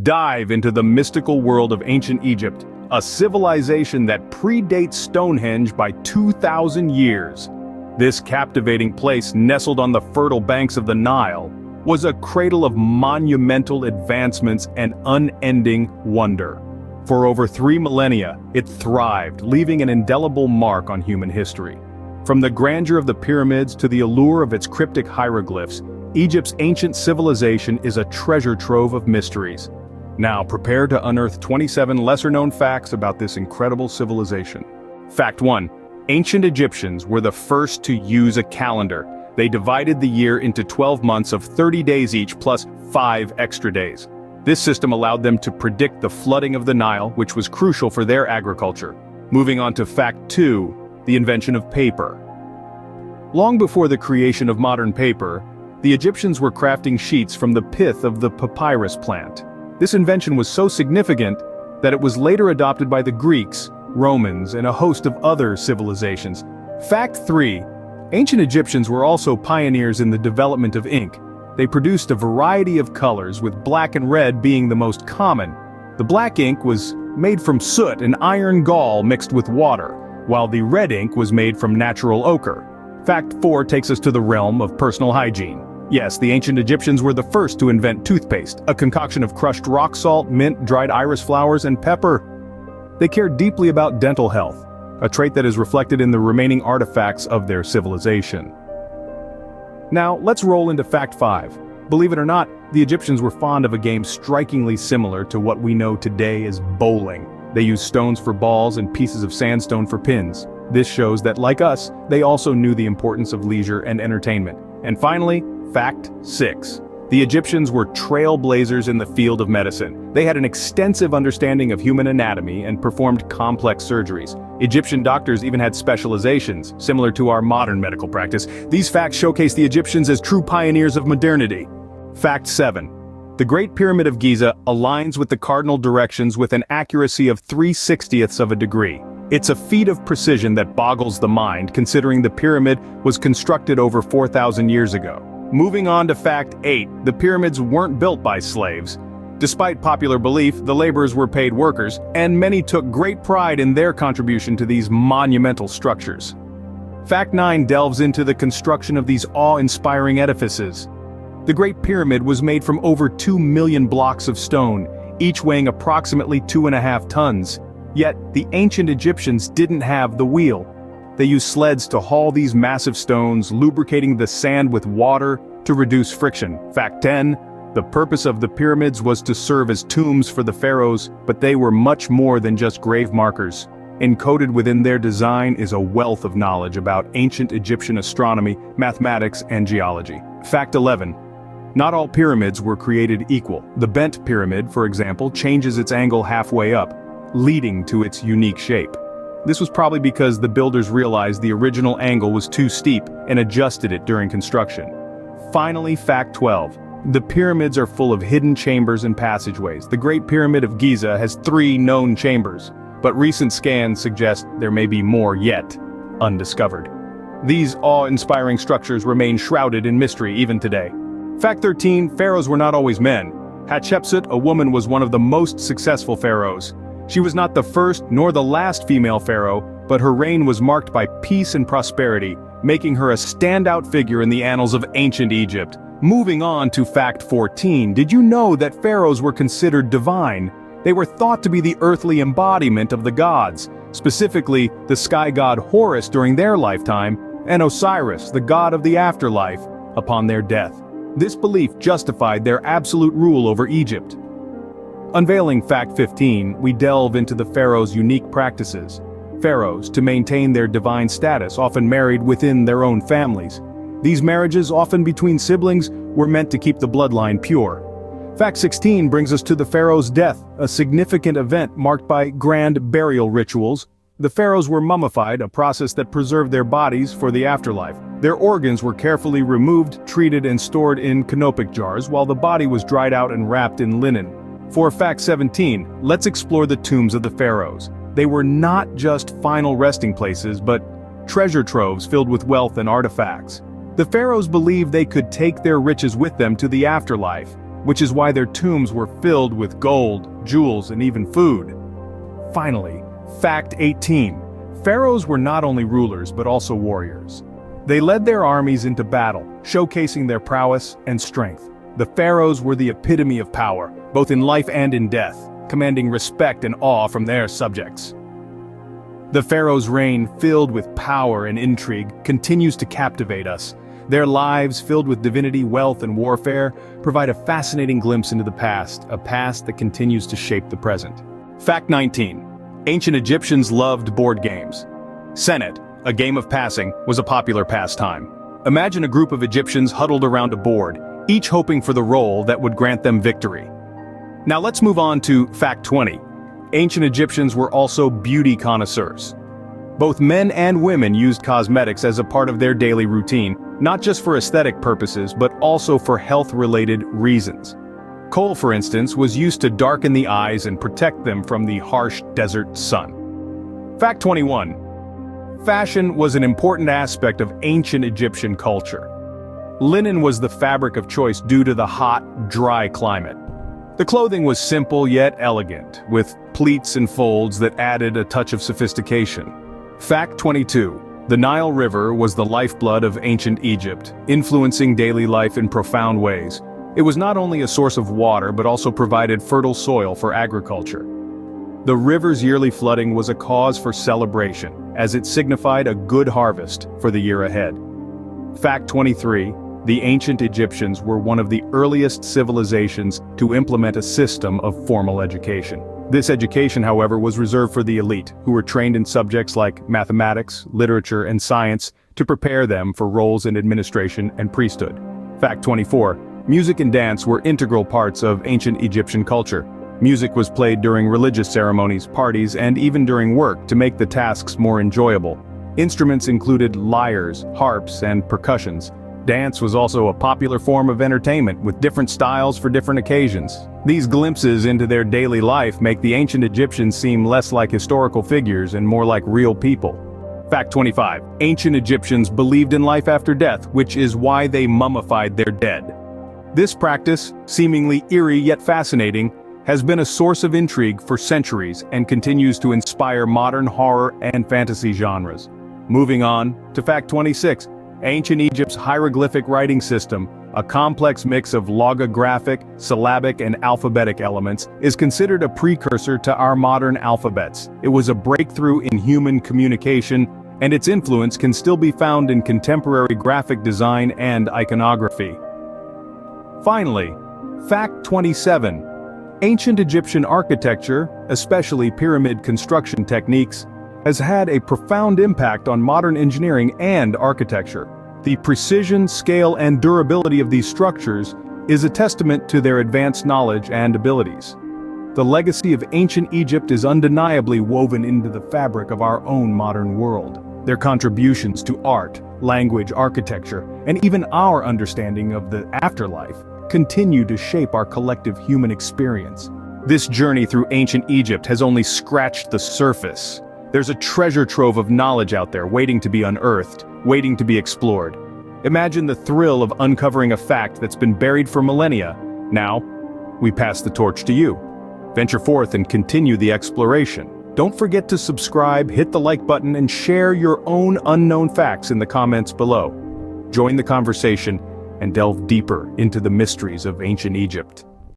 Dive into the mystical world of ancient Egypt, a civilization that predates Stonehenge by 2,000 years. This captivating place, nestled on the fertile banks of the Nile, was a cradle of monumental advancements and unending wonder. For over 3 millennia, it thrived, leaving an indelible mark on human history. From the grandeur of the pyramids to the allure of its cryptic hieroglyphs, Egypt's ancient civilization is a treasure trove of mysteries. Now prepare to unearth 27 lesser-known facts about this incredible civilization. Fact 1. Ancient Egyptians were the first to use a calendar. They divided the year into 12 months of 30 days each plus 5 extra days. This system allowed them to predict the flooding of the Nile, which was crucial for their agriculture. Moving on to fact 2, the invention of paper. Long before the creation of modern paper, the Egyptians were crafting sheets from the pith of the papyrus plant. This invention was so significant that it was later adopted by the Greeks, Romans, and a host of other civilizations. Fact 3. Ancient Egyptians were also pioneers in the development of ink. They produced a variety of colors, with black and red being the most common. The black ink was made from soot and iron gall mixed with water, while the red ink was made from natural ochre. Fact 4 takes us to the realm of personal hygiene. Yes, the ancient Egyptians were the first to invent toothpaste, a concoction of crushed rock salt, mint, dried iris flowers, and pepper. They cared deeply about dental health, a trait that is reflected in the remaining artifacts of their civilization. Now, let's roll into fact 5. Believe it or not, the Egyptians were fond of a game strikingly similar to what we know today as bowling. They used stones for balls and pieces of sandstone for pins. This shows that, like us, they also knew the importance of leisure and entertainment. And finally, fact 6. The Egyptians were trailblazers in the field of medicine. They had an extensive understanding of human anatomy and performed complex surgeries. Egyptian doctors even had specializations, similar to our modern medical practice. These facts showcase the Egyptians as true pioneers of modernity. Fact 7. The Great Pyramid of Giza aligns with the cardinal directions with an accuracy of 3/60ths of a degree. It's a feat of precision that boggles the mind, considering the pyramid was constructed over 4,000 years ago. Moving on to fact 8, the pyramids weren't built by slaves. Despite popular belief, the laborers were paid workers, and many took great pride in their contribution to these monumental structures. Fact 9 delves into the construction of these awe-inspiring edifices. The Great Pyramid was made from over 2 million blocks of stone, each weighing approximately 2.5 tons. Yet, the ancient Egyptians didn't have the wheel. They used sleds to haul these massive stones, lubricating the sand with water to reduce friction. Fact 10. The purpose of the pyramids was to serve as tombs for the pharaohs, but they were much more than just grave markers. Encoded within their design is a wealth of knowledge about ancient Egyptian astronomy, mathematics, and geology. Fact 11. Not all pyramids were created equal. The bent pyramid, for example, changes its angle halfway up, leading to its unique shape. This was probably because the builders realized the original angle was too steep and adjusted it during construction. Finally, fact 12. The pyramids are full of hidden chambers and passageways. The Great Pyramid of Giza has 3 known chambers, but recent scans suggest there may be more yet undiscovered. These awe-inspiring structures remain shrouded in mystery even today. Fact 13. Pharaohs were not always men. Hatshepsut, a woman, was one of the most successful pharaohs. She was not the first nor the last female pharaoh, but her reign was marked by peace and prosperity, making her a standout figure in the annals of ancient Egypt. Moving on to fact 14, did you know that pharaohs were considered divine? They were thought to be the earthly embodiment of the gods, specifically the sky god Horus during their lifetime, and Osiris, the god of the afterlife, upon their death. This belief justified their absolute rule over Egypt. Unveiling fact 15, we delve into the pharaoh's unique practices. Pharaohs, to maintain their divine status, often married within their own families. These marriages, often between siblings, were meant to keep the bloodline pure. Fact 16 brings us to the pharaoh's death, a significant event marked by grand burial rituals. The pharaohs were mummified, a process that preserved their bodies for the afterlife. Their organs were carefully removed, treated, and stored in canopic jars, while the body was dried out and wrapped in linen. For fact 17, let's explore the tombs of the pharaohs. They were not just final resting places, but treasure troves filled with wealth and artifacts. The pharaohs believed they could take their riches with them to the afterlife. which is why their tombs were filled with gold, jewels, and even food. Finally, fact 18. Pharaohs were not only rulers but also warriors. They led their armies into battle, showcasing their prowess and strength. The pharaohs were the epitome of power, both in life and in death, commanding respect and awe from their subjects. The pharaoh's reign, filled with power and intrigue, continues to captivate us. Their lives, filled with divinity, wealth, and warfare, provide a fascinating glimpse into the past, a past that continues to shape the present. Fact 19. Ancient Egyptians loved board games. Senet, a game of passing, was a popular pastime. Imagine a group of Egyptians huddled around a board, each hoping for the roll that would grant them victory. Now let's move on to fact 20. Ancient Egyptians were also beauty connoisseurs. Both men and women used cosmetics as a part of their daily routine, not just for aesthetic purposes but also for health-related reasons. Kohl, for instance, was used to darken the eyes and protect them from the harsh desert sun. Fact 21. Fashion was an important aspect of ancient Egyptian culture. Linen was the fabric of choice due to the hot, dry climate. The clothing was simple yet elegant, with pleats and folds that added a touch of sophistication. Fact 22. The Nile River was the lifeblood of ancient Egypt, influencing daily life in profound ways. It was not only a source of water but also provided fertile soil for agriculture. The river's yearly flooding was a cause for celebration, as it signified a good harvest for the year ahead. Fact 23. The ancient Egyptians were one of the earliest civilizations to implement a system of formal education. This education, however, was reserved for the elite, who were trained in subjects like mathematics, literature, and science to prepare them for roles in administration and priesthood. Fact 24. Music and dance were integral parts of ancient Egyptian culture. Music was played during religious ceremonies, parties, and even during work to make the tasks more enjoyable. Instruments included lyres, harps, and percussions. Dance was also a popular form of entertainment, with different styles for different occasions. These glimpses into their daily life make the ancient Egyptians seem less like historical figures and more like real people. Fact 25. Ancient Egyptians believed in life after death, which is why they mummified their dead. This practice, seemingly eerie yet fascinating, has been a source of intrigue for centuries and continues to inspire modern horror and fantasy genres. Moving on to fact 26. Ancient Egypt's hieroglyphic writing system, a complex mix of logographic, syllabic, and alphabetic elements, is considered a precursor to our modern alphabets. It was a breakthrough in human communication, and its influence can still be found in contemporary graphic design and iconography. Finally, fact 27. Ancient Egyptian architecture, especially pyramid construction techniques, has had a profound impact on modern engineering and architecture. The precision, scale, and durability of these structures is a testament to their advanced knowledge and abilities. The legacy of ancient Egypt is undeniably woven into the fabric of our own modern world. Their contributions to art, language, architecture, and even our understanding of the afterlife continue to shape our collective human experience. This journey through ancient Egypt has only scratched the surface. There's a treasure trove of knowledge out there waiting to be unearthed, waiting to be explored. Imagine the thrill of uncovering a fact that's been buried for millennia. Now, we pass the torch to you. Venture forth and continue the exploration. Don't forget to subscribe, hit the like button, and share your own unknown facts in the comments below. Join the conversation and delve deeper into the mysteries of ancient Egypt.